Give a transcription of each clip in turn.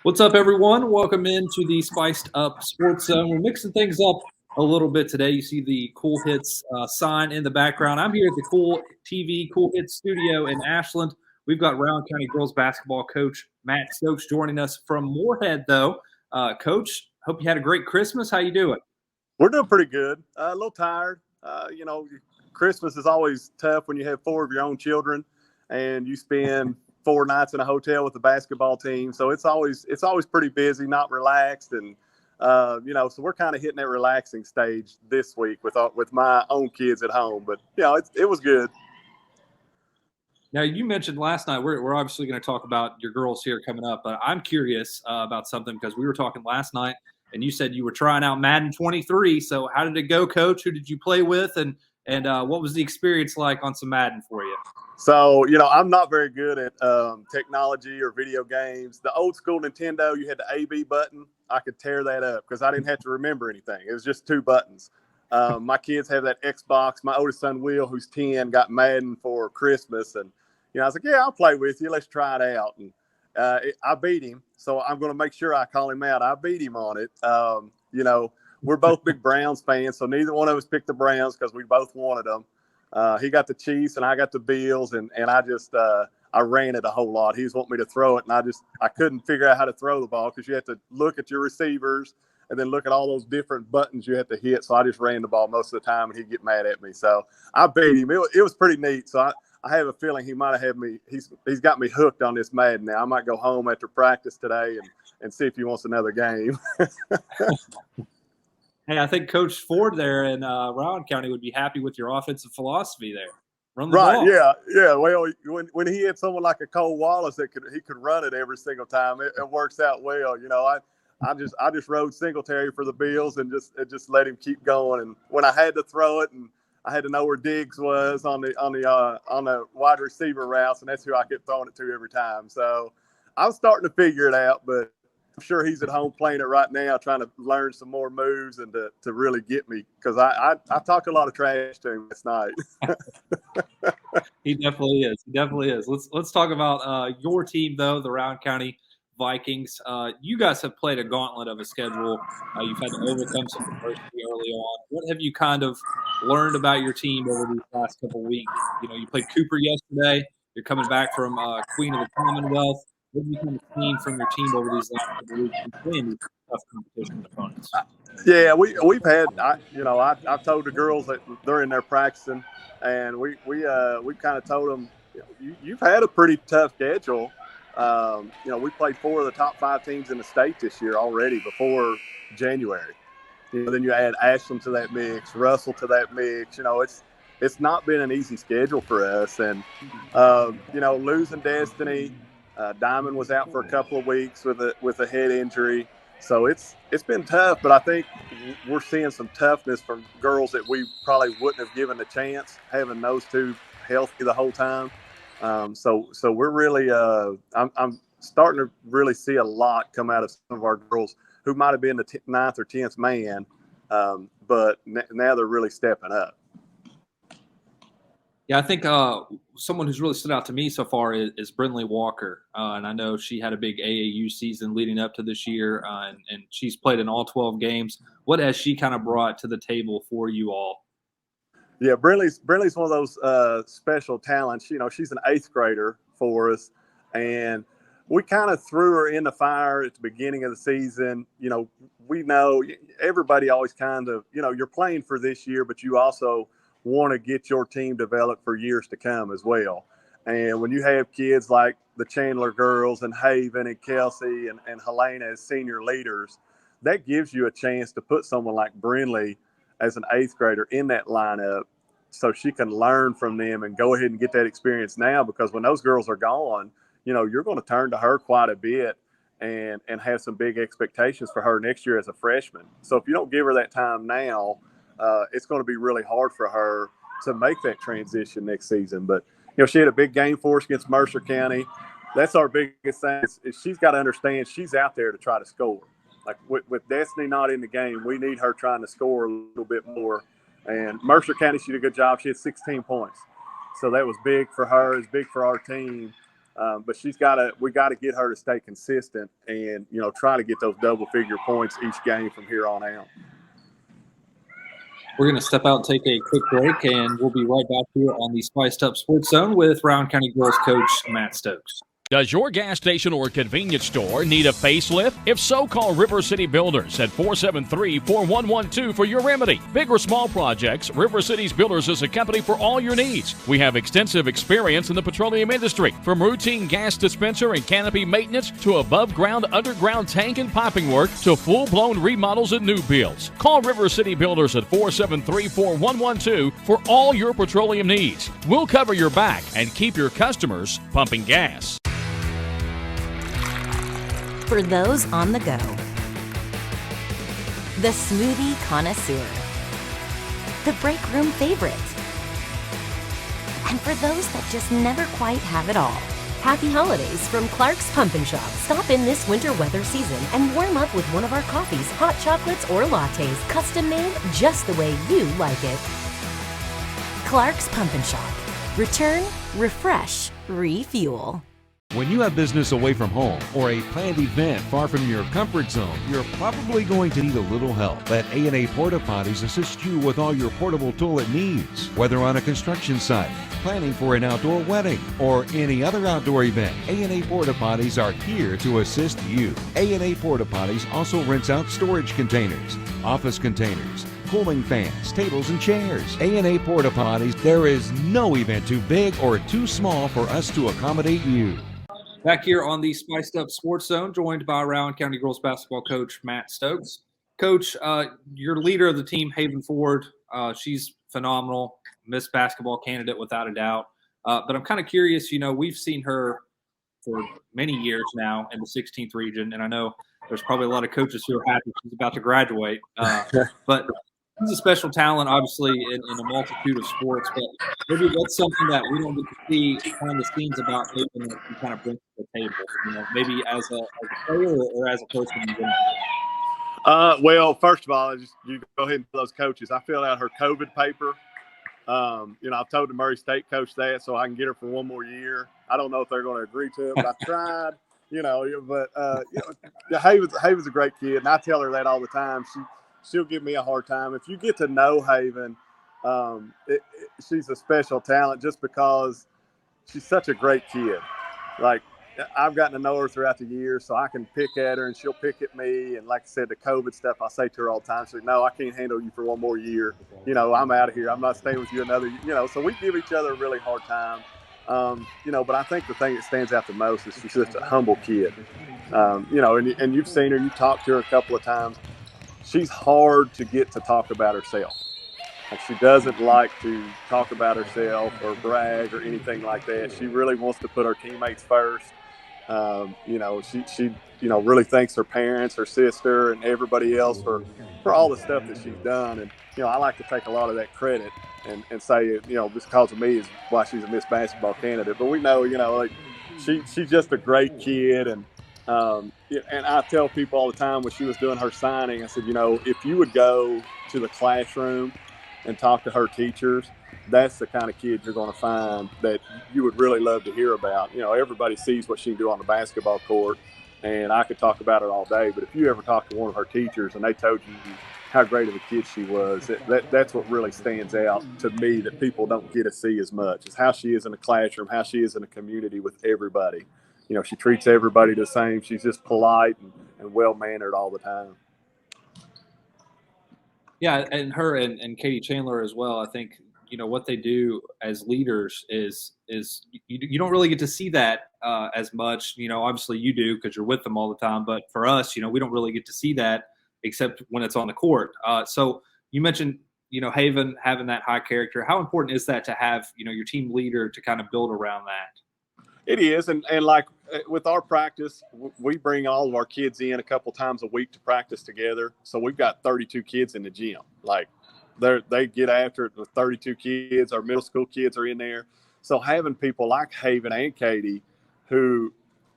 What's up, everyone? Welcome into the Spiced Up Sports Zone. We're mixing things up a little bit today. You see the Kool Hits sign in the background. I'm here at the Kool TV, Kool Hits studio in Ashland. We've got Rowan County girls basketball coach Matt Stokes joining us from Moorhead, though. Coach, hope you had a great Christmas. How you doing? We're doing pretty good. A little tired. Christmas is always tough when you have four of your own children and you spend 4 nights in a hotel with the basketball team. So it's always pretty busy, not relaxed, and so we're kind of hitting that relaxing stage this week with my own kids at home. But it was good. Now, you mentioned last night, we're obviously going to talk about your girls here coming up, but I'm curious about something because we were talking last night and you said you were trying out Madden 23. So how did it go, Coach? Who did you play with? And what was the experience like on some Madden for you? So, I'm not very good at technology or video games. The old school Nintendo, you had the A-B button. I could tear that up because I didn't have to remember anything. It was just 2 buttons. My kids have that Xbox. My oldest son, Will, who's 10, got Madden for Christmas. And, I was like, yeah, I'll play with you. Let's try it out. And I beat him. So I'm going to make sure I call him out. I beat him on it. We're both big Browns fans. So neither one of us picked the Browns because we both wanted them. He got the Chiefs and I got the Bills. And I just I ran it a whole lot. He was wanting me to throw it. And I couldn't figure out how to throw the ball because you have to look at your receivers and then look at all those different buttons you have to hit. So I just ran the ball most of the time and he'd get mad at me. So I beat him. It was pretty neat. So I have a feeling he might have had me. He's got me hooked on this Madden now. I might go home after practice today and see if he wants another game. Hey, I think Coach Ford there in Rowan County would be happy with your offensive philosophy there. Run the ball. Yeah. Well, when he had someone like a Cole Wallace that he could run it every single time, it works out well. I just rode Singletary for the Bills and just let him keep going. And when I had to throw it, and I had to know where Diggs was on the wide receiver routes, and that's who I kept throwing it to every time. So I was starting to figure it out, but I'm sure he's at home playing it right now, trying to learn some more moves and to really get me because I talked a lot of trash to him last night. He definitely is. Let's talk about your team though, the Rowan County Vikings. You guys have played a gauntlet of a schedule. You've had to overcome some adversity early on. What have you kind of learned about your team over these last couple of weeks? You played Cooper yesterday. You're coming back from Queen of the Commonwealth. What have you kind of seen from your team over these last couple of weeks and playing these tough competition opponents? Yeah, we've had. I've told the girls that they're in there practicing, and we kind of told them, you've had a pretty tough schedule. We played 4 of the top 5 teams in the state this year already before January. Then you add Ashland to that mix, Russell to that mix. It's not been an easy schedule for us. And, losing Destiny, Diamond was out for a couple of weeks with a head injury. So it's been tough, but I think we're seeing some toughness from girls that we probably wouldn't have given a chance having those 2 healthy the whole time. So we're really I'm starting to really see a lot come out of some of our girls who might have been the 9th or 10th man, but now they're really stepping up. Yeah, I think someone who's really stood out to me so far is Brinley Walker, and I know she had a big AAU season leading up to this year, and she's played in all 12 games. What has she kind of brought to the table for you all? Yeah, Brinley's one of those special talents. She's an 8th grader for us, and we kind of threw her in the fire at the beginning of the season. We know everybody always kind of, you're playing for this year, but you also want to get your team developed for years to come as well. And when you have kids like the Chandler girls and Haven and Kelsey and Helena as senior leaders, that gives you a chance to put someone like Brinley as an 8th grader in that lineup so she can learn from them and go ahead and get that experience now, because when those girls are gone, you're going to turn to her quite a bit and have some big expectations for her next year as a freshman. So if you don't give her that time now, it's going to be really hard for her to make that transition next season. But, she had a big game for us against Mercer County. That's our biggest thing is she's got to understand she's out there to try to score. Like with Destiny not in the game, we need her trying to score a little bit more. And Mercer County, she did a good job. She had 16 points. So that was big for her. It's big for our team. But we got to get her to stay consistent and, try to get those double-figure points each game from here on out. We're going to step out and take a quick break, and we'll be right back here on the Spiced Up Sports Zone with Rowan County Girls coach Matt Stokes. Does your gas station or convenience store need a facelift? If so, call River City Builders at 473-4112 for your remedy. Big or small projects, River City's Builders is a company for all your needs. We have extensive experience in the petroleum industry, from routine gas dispenser and canopy maintenance to above-ground, underground tank and piping work to full-blown remodels and new builds. Call River City Builders at 473-4112 for all your petroleum needs. We'll cover your back and keep your customers pumping gas. For those on the go, the smoothie connoisseur, the break room favorite, and for those that just never quite have it all. Happy holidays from Clark's Pump and Shop. Stop in this winter weather season and warm up with one of our coffees, hot chocolates, or lattes, custom made just the way you like it. Clark's Pump and Shop. Return, refresh, refuel. When you have business away from home or a planned event far from your comfort zone, you're probably going to need a little help. Let A&A Porta Potties assist you with all your portable toilet needs. Whether on a construction site, planning for an outdoor wedding, or any other outdoor event, A&A Porta Potties are here to assist you. A&A Porta Potties also rents out storage containers, office containers, cooling fans, tables, and chairs. A&A Porta Potties, there is no event too big or too small for us to accommodate you. Back here on the Spiced Up Sports Zone, joined by Rowan County Girls basketball coach Matt Stokes. Coach, your leader of the team, Haven Ford, she's phenomenal, Miss Basketball candidate without a doubt. But I'm kind of curious, we've seen her for many years now in the 16th region, and I know there's probably a lot of coaches who are happy she's about to graduate. But she's a special talent, obviously, in a multitude of sports, but maybe that's something that we don't get to see behind the scenes about Haven that you kind of bring to the table, maybe as a player or as a person in general. Well, first of all, you go ahead and tell those coaches. I filled out her COVID paper. I've told the Murray State coach that so I can get her for one more year. I don't know if they're going to agree to it, but I tried, Haven's a great kid, and I tell her that all the time. She'll give me a hard time. If you get to know Haven, she's a special talent just because she's such a great kid. Like, I've gotten to know her throughout the years, so I can pick at her and she'll pick at me. And like I said, the COVID stuff, I say to her all the time, she's like, no, I can't handle you for one more year. I'm out of here. I'm not staying with you another, so we give each other a really hard time. But I think the thing that stands out the most is she's just a humble kid. And you've seen her, you talked to her a couple of times. She's hard to get to talk about herself. Like, she doesn't like to talk about herself or brag or anything like that. She really wants to put her teammates first. She really thanks her parents, her sister, and everybody else for all the stuff that she's done. And, I like to take a lot of that credit and say, because of me is why she's a Miss Basketball candidate. But we know, she's just a great kid. And I tell people all the time when she was doing her signing, I said, if you would go to the classroom and talk to her teachers, that's the kind of kid you're going to find that you would really love to hear about. Everybody sees what she can do on the basketball court, and I could talk about her all day. But if you ever talk to one of her teachers and they told you how great of a kid she was, that's what really stands out to me that people don't get to see as much, is how she is in the classroom, how she is in the community with everybody. She treats everybody the same. She's just polite and well-mannered all the time. Yeah, and her and Katie Chandler as well. I think, what they do as leaders is you don't really get to see that as much. Obviously you do because you're with them all the time. But for us, we don't really get to see that except when it's on the court. So you mentioned, Haven having that high character. How important is that to have, your team leader to kind of build around that? It is, and like with our practice, we bring all of our kids in a couple times a week to practice together. So we've got 32 kids in the gym. Like, they get after it with 32 kids. Our middle school kids are in there. So having people like Haven and Katie who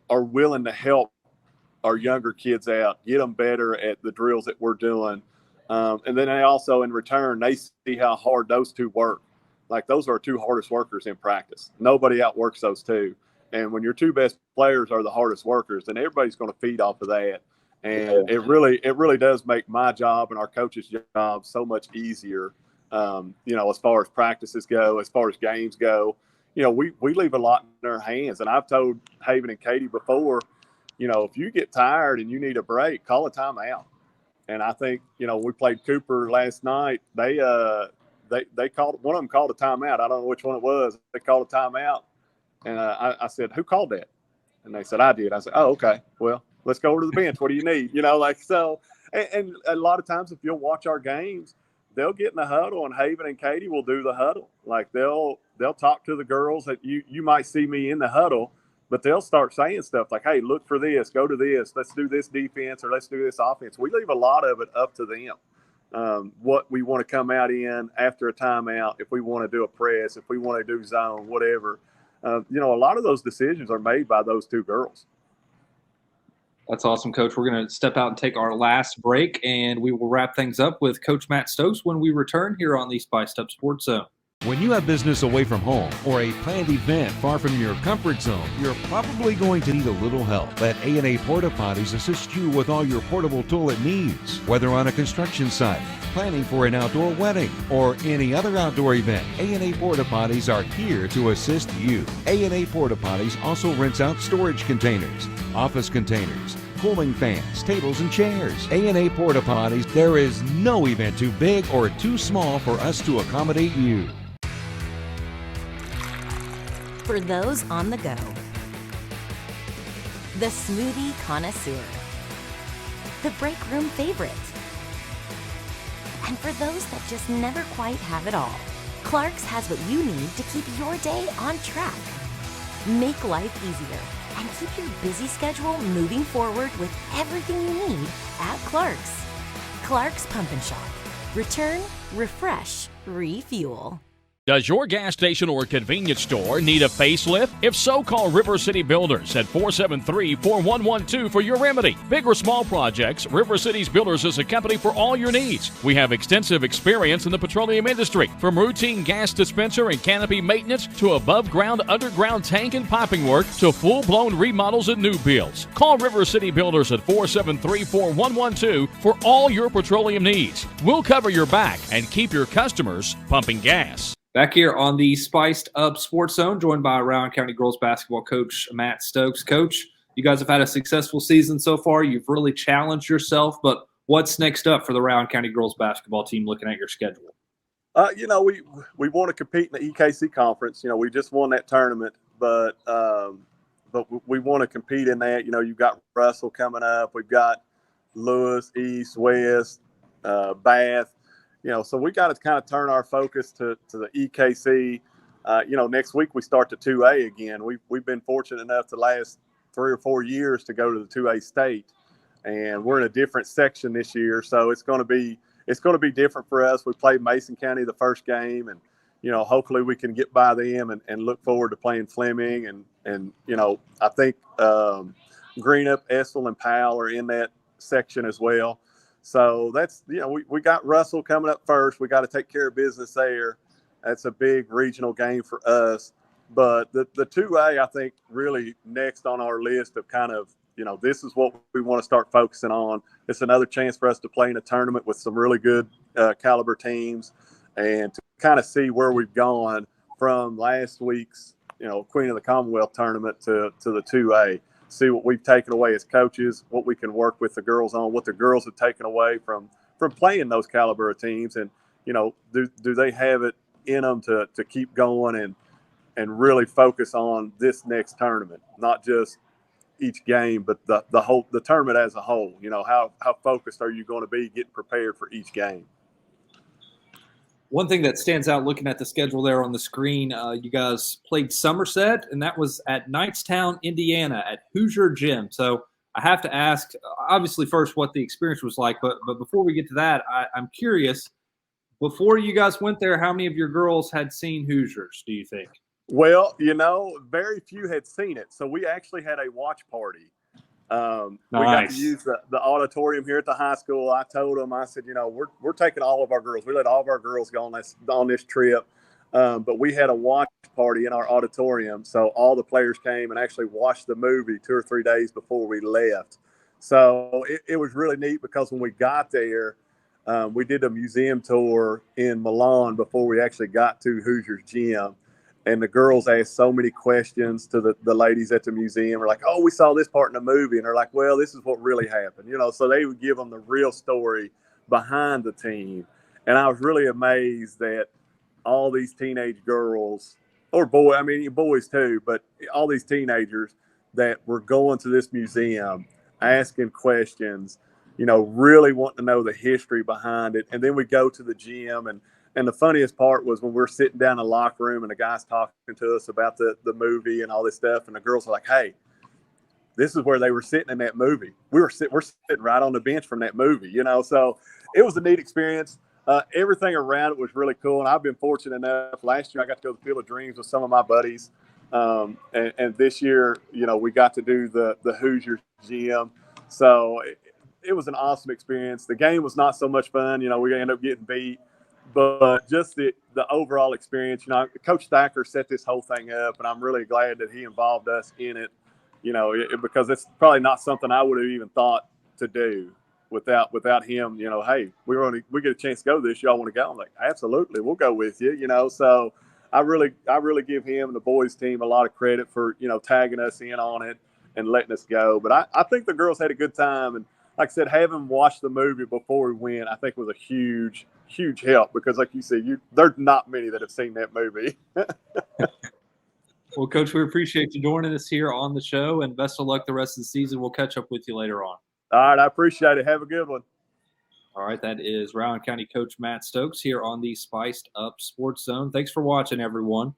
are willing to help our younger kids out, get them better at the drills that we're doing, and then they also, in return, they see how hard those two work. Like, those are our two hardest workers in practice. Nobody outworks those two. And when your two best players are the hardest workers, then everybody's going to feed off of that. And it really does make my job and our coaches' job so much easier. As far as practices go, as far as games go, we leave a lot in their hands. And I've told Haven and Katie before, if you get tired and you need a break, call a timeout. And I think, we played Cooper last night. They called, one of them called a timeout. I don't know which one it was. They called a timeout. And I said, who called that? And they said, I did. I said, oh, okay. Well, let's go over to the bench. What do you need? So, and a lot of times if you'll watch our games, they'll get in the huddle and Haven and Katie will do the huddle. Like they'll talk to the girls that you might see me in the huddle, but they'll start saying stuff like, hey, look for this, go to this, let's do this defense or let's do this offense. We leave a lot of it up to them. What we want to come out in after a timeout, if we want to do a press, if we want to do zone, whatever. A lot of those decisions are made by those two girls. That's awesome, Coach. We're going to step out and take our last break, and we will wrap things up with Coach Matt Stokes when we return here on the Spiced Up Sports Zone. When you have business away from home or a planned event far from your comfort zone, you're probably going to need a little help. Let A&A Porta Potties assist you with all your portable toilet needs. Whether on a construction site, planning for an outdoor wedding, or any other outdoor event, A&A Porta Potties are here to assist you. A&A Porta Potties also rents out storage containers, office containers, cooling fans, tables, and chairs. A&A Porta Potties, there is no event too big or too small for us to accommodate you. For those on the go, the smoothie connoisseur, the break room favorite, and for those that just never quite have it all, Clark's has what you need to keep your day on track. Make life easier and keep your busy schedule moving forward with everything you need at Clark's. Clark's Pump and Shop. Return, refresh, refuel. Does your gas station or convenience store need a facelift? If so, call River City Builders at 473-4112 for your remedy. Big or small projects, River City's Builders is a company for all your needs. We have extensive experience in the petroleum industry, from routine gas dispenser and canopy maintenance to above-ground, underground tank and piping work to full-blown remodels and new builds. Call River City Builders at 473-4112 for all your petroleum needs. We'll cover your back and keep your customers pumping gas. Back here on the Spiced Up Sports Zone, joined by Rowan County girls basketball coach Matt Stokes. Coach, you guys have had a successful season so far. You've really challenged yourself, but what's next up for the Rowan County girls basketball team looking at your schedule? We want to compete in the EKC conference. We just won that tournament, but we want to compete in that. You've got Russell coming up. We've got Lewis, East, West, Bath. So we got to kind of turn our focus to the EKC. Next week we start the 2A again. We've been fortunate enough the last 3 or 4 years to go to the 2A state, and we're in a different section this year. So it's going to be different for us. We played Mason County the first game, and hopefully we can get by them and look forward to playing Fleming and I think Greenup, Estill, and Powell are in that section as well. So that's, we got Russell coming up first. We got to take care of business there. That's a big regional game for us. But the 2A, I think, really next on our list of kind of, this is what we want to start focusing on. It's another chance for us to play in a tournament with some really good caliber teams and to kind of see where we've gone from last week's, Queen of the Commonwealth tournament to the 2A. See what we've taken away as coaches, what we can work with the girls on, what the girls have taken away from playing those caliber of teams, and do they have it in them to keep going and really focus on this next tournament, not just each game, but the tournament as a whole. How focused are you going to be getting prepared for each game? One thing that stands out looking at the schedule there on the screen, you guys played Somerset, and that was at Knightstown, Indiana, at Hoosier Gym. So I have to ask, obviously, first what the experience was like, but before we get to that, I'm curious, before you guys went there, how many of your girls had seen Hoosiers, do you think? Well, very few had seen it. So we actually had a watch party. Nice. We got to use the auditorium here at the high school. I told them, I said, we're taking all of our girls. We let all of our girls go on this trip. But we had a watch party in our auditorium. So all the players came and actually watched the movie 2 or 3 days before we left. So it was really neat because when we got there, we did a museum tour in Milan before we actually got to Hoosiers Gym. And the girls asked so many questions to the ladies at the museum. We're like, oh, we saw this part in the movie. And they're like, well, this is what really happened. So they would give them the real story behind the team. And I was really amazed that all these teenage girls or boys too, but all these teenagers that were going to this museum, asking questions, really wanting to know the history behind it. And then we go to the gym and the funniest part was when we're sitting down in the locker room and the guy's talking to us about the movie and all this stuff. And the girls are like, hey, this is where they were sitting in that movie. We're sitting right on the bench from that movie, so it was a neat experience. Everything around it was really cool. And I've been fortunate enough. Last year, I got to go to the Field of Dreams with some of my buddies. And this year, we got to do the Hoosiers Gym. So it was an awesome experience. The game was not so much fun. We ended up getting beat. But just the overall experience, Coach Thacker set this whole thing up. And I'm really glad that he involved us in it, because it's probably not something I would have even thought to do. Without him, hey, we get a chance to go this year. I want to go. I'm like, absolutely, we'll go with you. So I really give him and the boys team a lot of credit for tagging us in on it and letting us go. But I think the girls had a good time, and like I said, having watched the movie before we went, I think was a huge help because, like you said, there's not many that have seen that movie. Well, Coach, we appreciate you joining us here on the show, and best of luck the rest of the season. We'll catch up with you later on. All right, I appreciate it. Have a good one. All right, that is Rowan County Coach Matt Stokes here on the Spiced Up Sports Zone. Thanks for watching, everyone.